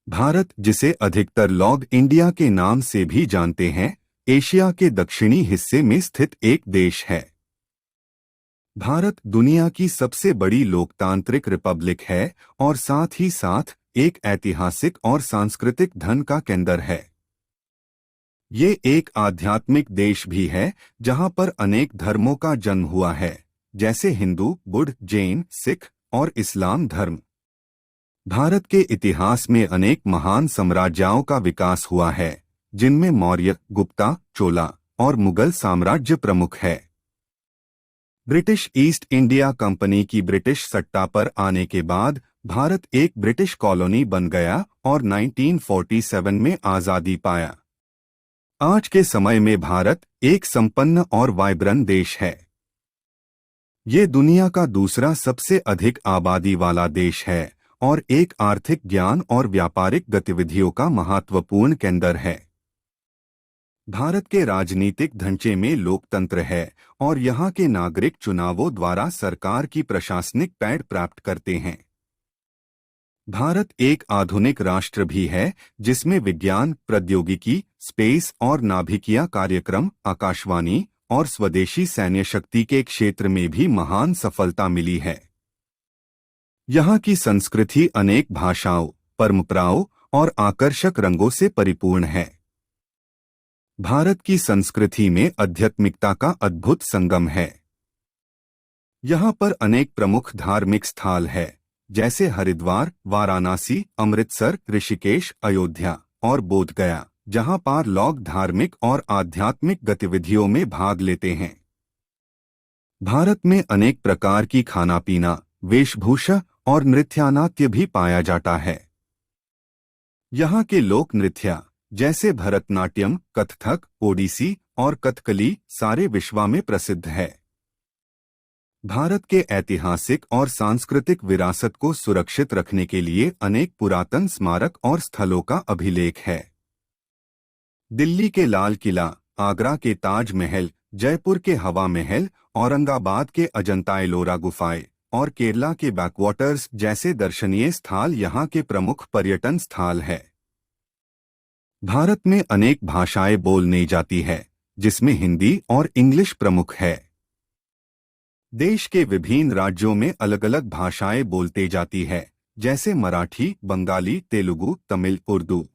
भारत, जिसे अधिकतर लोग इंडिया के नाम से भी जानते हैं, एशिया के दक्षिणी हिस्से में स्थित एक देश है। भारत दुनिया की सबसे बड़ी लोकतांत्रिक रिपब्लिक है और साथ ही साथ एक ऐतिहासिक और सांस्कृतिक धन का केंद्र है। ये एक आध्यात्मिक देश भी है, जहां पर अनेक धर्मों का जन्म हुआ है, जैसे हिंदू, बुद्ध, जैन, सिख और इस्लाम धर्म। भारत के इतिहास में अनेक महान साम्राज्यों का विकास हुआ है, जिनमें मौर्य, गुप्ता, चोला और मुगल साम्राज्य प्रमुख है। ब्रिटिश ईस्ट इंडिया कंपनी की ब्रिटिश सत्ता पर आने के बाद भारत एक ब्रिटिश कॉलोनी बन गया और 1947 में आज़ादी पाया। आज के समय में भारत एक संपन्न और वाइब्रेंट देश है। ये दुनिया का दूसरा सबसे अधिक आबादी वाला देश है और एक आर्थिक, ज्ञान और व्यापारिक गतिविधियों का महत्वपूर्ण केंद्र है। भारत के राजनीतिक ढांचे में लोकतंत्र है और यहाँ के नागरिक चुनावों द्वारा सरकार की प्रशासनिक पैठ प्राप्त करते हैं। भारत एक आधुनिक राष्ट्र भी है, जिसमें विज्ञान, प्रौद्योगिकी, स्पेस और नाभिकीय कार्यक्रम, आकाशवाणी और स्वदेशी सैन्य शक्ति के क्षेत्र में भी महान सफलता मिली है। यहाँ की संस्कृति अनेक भाषाओं, परंपराओं और आकर्षक रंगों से परिपूर्ण है। भारत की संस्कृति में आध्यात्मिकता का अद्भुत संगम है। यहाँ पर अनेक प्रमुख धार्मिक स्थल हैं, जैसे हरिद्वार, वाराणसी, अमृतसर, ऋषिकेश, अयोध्या और बोध गया, जहाँ पर लोग धार्मिक और आध्यात्मिक गतिविधियों में भाग लेते हैं। भारत में अनेक प्रकार की खाना पीना, वेशभूषा और नृत्यानाट्य भी पाया जाता है। यहाँ के लोक नृत्य जैसे भरतनाट्यम, कथक, ओडिसी और कथकली सारे विश्व में प्रसिद्ध है। भारत के ऐतिहासिक और सांस्कृतिक विरासत को सुरक्षित रखने के लिए अनेक पुरातन स्मारक और स्थलों का अभिलेख है। दिल्ली के लाल किला, आगरा के ताज महल, जयपुर के हवा महल, औरंगाबाद के अजंता एलोरा गुफाएं और केरला के बैकवाटर्स जैसे दर्शनीय स्थल यहाँ के प्रमुख पर्यटन स्थल है। भारत में अनेक भाषाएं बोलने जाती है, जिसमें हिंदी और इंग्लिश प्रमुख है। देश के विभिन्न राज्यों में अलग अलग भाषाएं बोलते जाती है, जैसे मराठी, बंगाली, तेलुगु, तमिल, उर्दू।